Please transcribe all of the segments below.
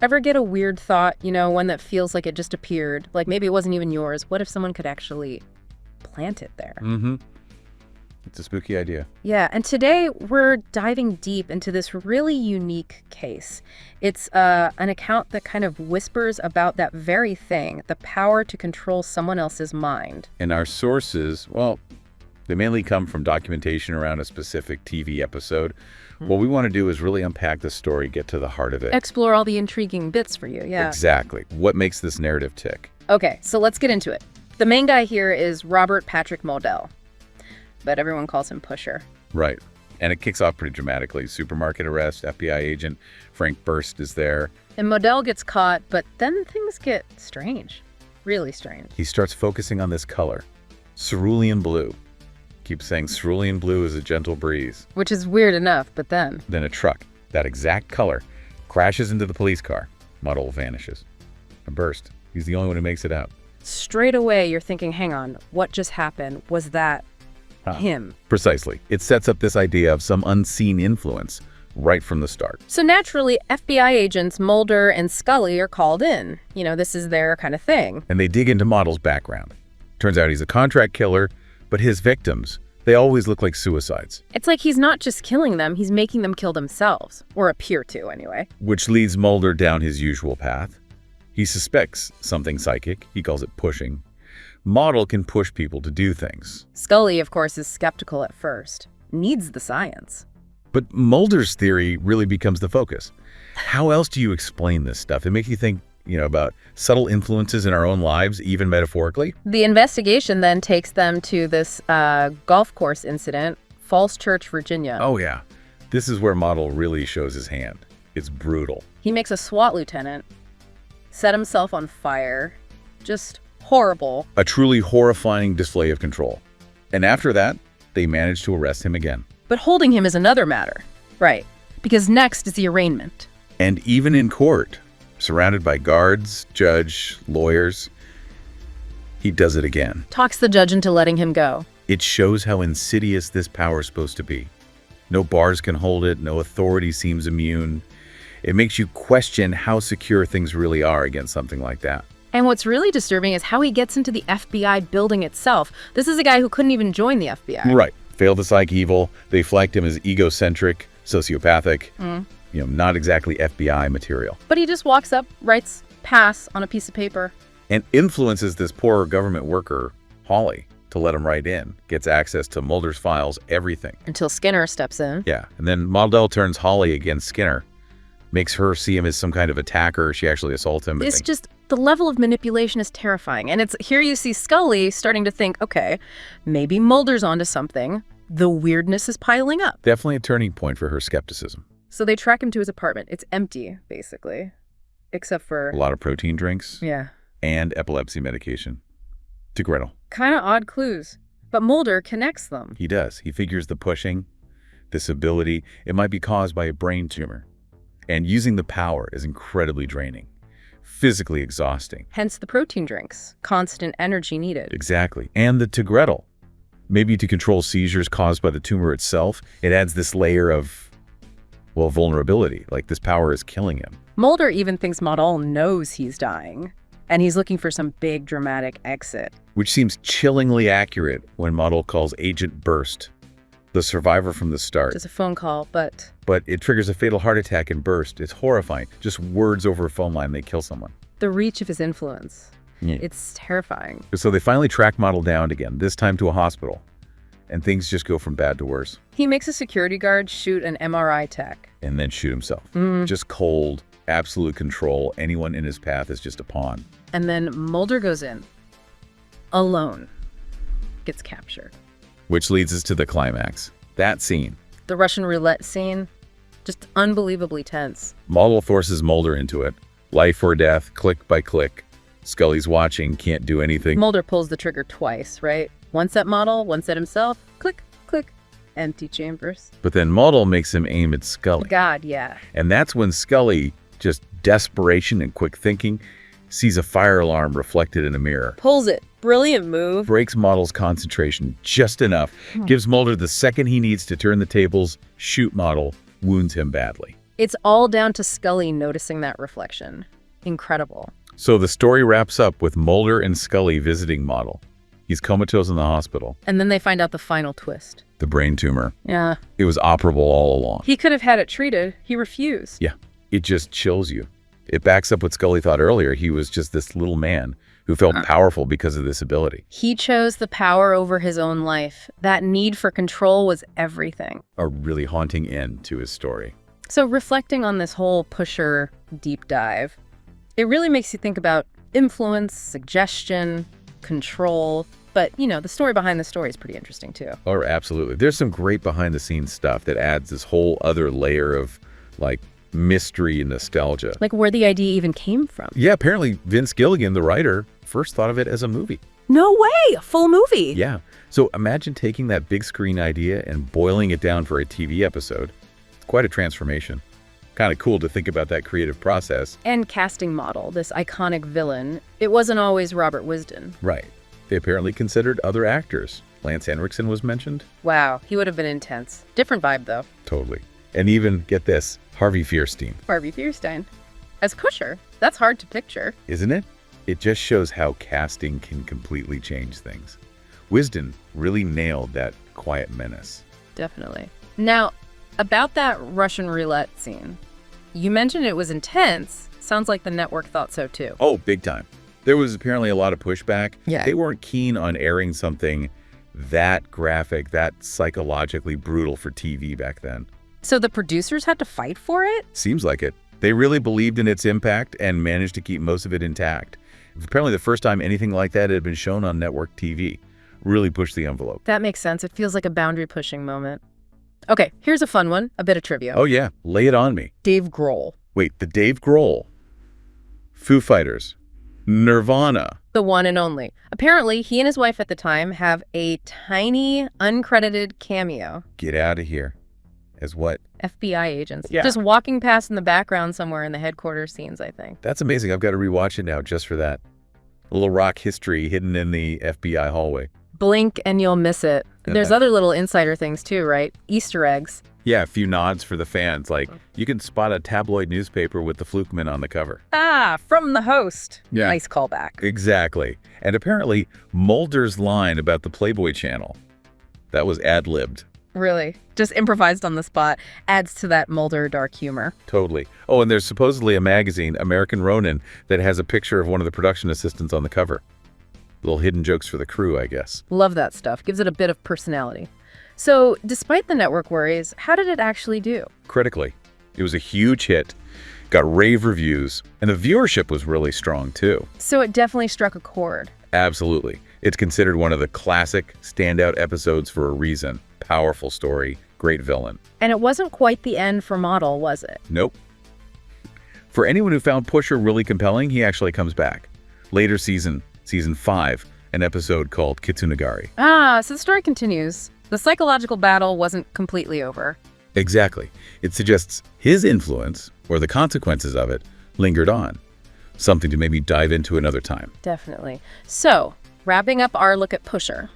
Ever get a weird thought, one that feels like it just appeared? Like maybe it wasn't even yours. What if someone could actually plant it there? Mm-hmm. It's a spooky idea. Yeah, and today we're diving deep into this really unique case. It's an account that kind of whispers about that very thing, the power to control someone else's mind. And our sources, well, they mainly come from documentation around a specific TV episode. What we want to do is really unpack the story, get to the heart of it. Explore all the intriguing bits for you, yeah. Exactly. What makes this narrative tick? Okay, so let's get into it. The main guy here is Robert Patrick Mulder, but everyone calls him Pusher. Right. And it kicks off pretty dramatically. Supermarket arrest, FBI agent Frank Burst is there. And Mulder gets caught, but then things get strange. Really strange. He starts focusing on this color, cerulean blue. Keeps saying cerulean blue is a gentle breeze. Which is weird enough, but then a truck, that exact color, crashes into the police car. Mulder vanishes. And Burst, he's the only one who makes it out. Straight away, you're thinking, hang on, what just happened? Was that him? Precisely. It sets up this idea of some unseen influence right from the start. So naturally, FBI agents Mulder and Scully are called in. This is their kind of thing. And they dig into Mulder's background. Turns out he's a contract killer, but his victims, they always look like suicides. It's like he's not just killing them, he's making them kill themselves. Or appear to, anyway. Which leads Mulder down his usual path. He suspects something psychic. He calls it pushing. Mulder can push people to do things. Scully, of course, is skeptical at first. Needs the science. But Mulder's theory really becomes the focus. How else do you explain this stuff? It makes you think, about subtle influences in our own lives, even metaphorically. The investigation then takes them to this golf course incident, Falls Church, Virginia. Oh, yeah. This is where Mulder really shows his hand. It's brutal. He makes a SWAT lieutenant, set himself on fire. Just horrible. A truly horrifying display of control. And after that, they manage to arrest him again. But holding him is another matter. Right. Because next is the arraignment. And even in court, surrounded by guards, judge, lawyers, he does it again. Talks the judge into letting him go. It shows how insidious this power is supposed to be. No bars can hold it, no authority seems immune. It makes you question how secure things really are against something like that. And what's really disturbing is how he gets into the FBI building itself. This is a guy who couldn't even join the FBI. Right. Failed to psych evil. They flagged him as egocentric, sociopathic. Not exactly FBI material. But he just walks up, writes pass on a piece of paper. And influences this poor government worker, Holly, to let him write in. Gets access to Mulder's files, everything. Until Skinner steps in. Yeah. And then Mulder turns Holly against Skinner. Makes her see him as some kind of attacker. She actually assaults him. It's just, the level of manipulation is terrifying. And it's here you see Scully starting to think, okay, maybe Mulder's onto something. The weirdness is piling up. Definitely a turning point for her skepticism. So they track him to his apartment. It's empty, basically. Except for a lot of protein drinks. Yeah. And epilepsy medication. To Gretel. Kind of odd clues. But Mulder connects them. He does. He figures the pushing, this ability, it might be caused by a brain tumor. And using the power is incredibly draining, physically exhausting. Hence the protein drinks, constant energy needed. Exactly. And the to Gretel. Maybe to control seizures caused by the tumor itself, it adds this layer of, vulnerability, like this power is killing him. Mulder even thinks Mulder knows he's dying, and he's looking for some big dramatic exit. Which seems chillingly accurate when Mulder calls Agent Burst, the survivor from the start. Just a phone call, but it triggers a fatal heart attack in Burst. It's horrifying. Just words over a phone line, they kill someone. The reach of his influence. Yeah. It's terrifying. So they finally track Mulder down again, this time to a hospital. And things just go from bad to worse. He makes a security guard shoot an MRI tech. And then shoot himself. Just cold, absolute control. Anyone in his path is just a pawn. And then Mulder goes in. Alone. Gets captured. Which leads us to the climax. That scene. The Russian roulette scene. Just unbelievably tense. Mulder forces Mulder into it. Life or death, click by click. Scully's watching, can't do anything. Mulder pulls the trigger twice, right? Once at Mulder, once at himself. Click, click. Empty chambers. But then Mulder makes him aim at Scully. God, yeah. And that's when Scully, just desperation and quick thinking, sees a fire alarm reflected in a mirror. Pulls it. Brilliant move. Breaks Mulder's concentration just enough. Gives Mulder the second he needs to turn the tables, shoot Mulder, wounds him badly. It's all down to Scully noticing that reflection. Incredible. So the story wraps up with Mulder and Scully visiting Model. He's comatose in the hospital. And then they find out the final twist. The brain tumor. Yeah. It was operable all along. He could have had it treated. He refused. Yeah, it just chills you. It backs up what Scully thought earlier. He was just this little man who felt powerful because of this ability. He chose the power over his own life. That need for control was everything. A really haunting end to his story. So reflecting on this whole Pusher deep dive, it really makes you think about influence, suggestion, control. But, the story behind the story is pretty interesting, too. Oh, absolutely. There's some great behind-the-scenes stuff that adds this whole other layer of, mystery and nostalgia. Like where the idea even came from. Yeah, apparently Vince Gilligan, the writer, first thought of it as a movie. No way! A full movie! Yeah. So imagine taking that big screen idea and boiling it down for a TV episode. It's quite a transformation. Kind of cool to think about that creative process. And casting Model, this iconic villain, it wasn't always Robert Wisden. Right. They apparently considered other actors. Lance Henriksen was mentioned. Wow, he would have been intense. Different vibe, though. Totally. And even, get this, Harvey Fierstein. Harvey Fierstein. As Pusher, that's hard to picture. Isn't it? It just shows how casting can completely change things. Wisden really nailed that quiet menace. Definitely. Now, about that Russian roulette scene, you mentioned it was intense. Sounds like the network thought so too. Oh, big time. There was apparently a lot of pushback. Yeah. They weren't keen on airing something that graphic, that psychologically brutal for TV back then. So the producers had to fight for it? Seems like it. They really believed in its impact and managed to keep most of it intact. It's apparently the first time anything like that had been shown on network TV. Really pushed the envelope. That makes sense. It feels like a boundary-pushing moment. Okay, here's a fun one, a bit of trivia. Oh yeah, lay it on me. Dave Grohl. Wait, the Dave Grohl? Foo Fighters. Nirvana. The one and only. Apparently, he and his wife at the time have a tiny, uncredited cameo. Get out of here. As what? FBI agents. Yeah. Just walking past in the background somewhere in the headquarters scenes, I think. That's amazing. I've got to rewatch it now just for that. A little rock history hidden in the FBI hallway. Blink and you'll miss it. There's other little insider things too, right? Easter eggs. Yeah, a few nods for the fans. Like, you can spot a tabloid newspaper with the Flukeman on the cover. Ah, from the host. Yeah. Nice callback. Exactly. And apparently, Mulder's line about the Playboy Channel, that was ad-libbed. Really. Just improvised on the spot. Adds to that Mulder dark humor. Totally. Oh, and there's supposedly a magazine, American Ronin, that has a picture of one of the production assistants on the cover. Little hidden jokes for the crew, I guess. Love that stuff. Gives it a bit of personality. So, despite the network worries, how did it actually do? Critically, it was a huge hit, got rave reviews, and the viewership was really strong, too. So it definitely struck a chord. Absolutely. It's considered one of the classic, standout episodes for a reason. Powerful story, great villain. And it wasn't quite the end for Model, was it? Nope. For anyone who found Pusher really compelling, he actually comes back. Later season 5, an episode called Kitsunagari. Ah, so the story continues. The psychological battle wasn't completely over. Exactly. It suggests his influence, or the consequences of it, lingered on. Something to maybe dive into another time. Definitely. So, wrapping up our look at Pusher.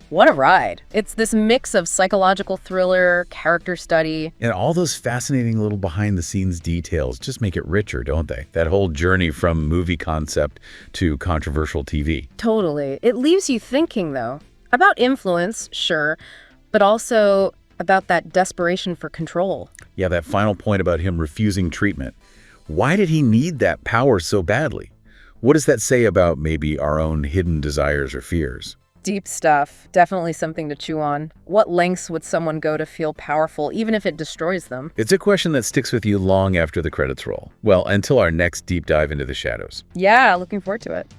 What a ride. It's this mix of psychological thriller, character study. And all those fascinating little behind-the-scenes details just make it richer, don't they? That whole journey from movie concept to controversial TV. Totally. It leaves you thinking, though, about influence, sure, but also about that desperation for control. Yeah, that final point about him refusing treatment. Why did he need that power so badly? What does that say about maybe our own hidden desires or fears? Deep stuff. Definitely something to chew on. What lengths would someone go to feel powerful, even if it destroys them? It's a question that sticks with you long after the credits roll. Well, until our next deep dive into the shadows. Yeah, looking forward to it.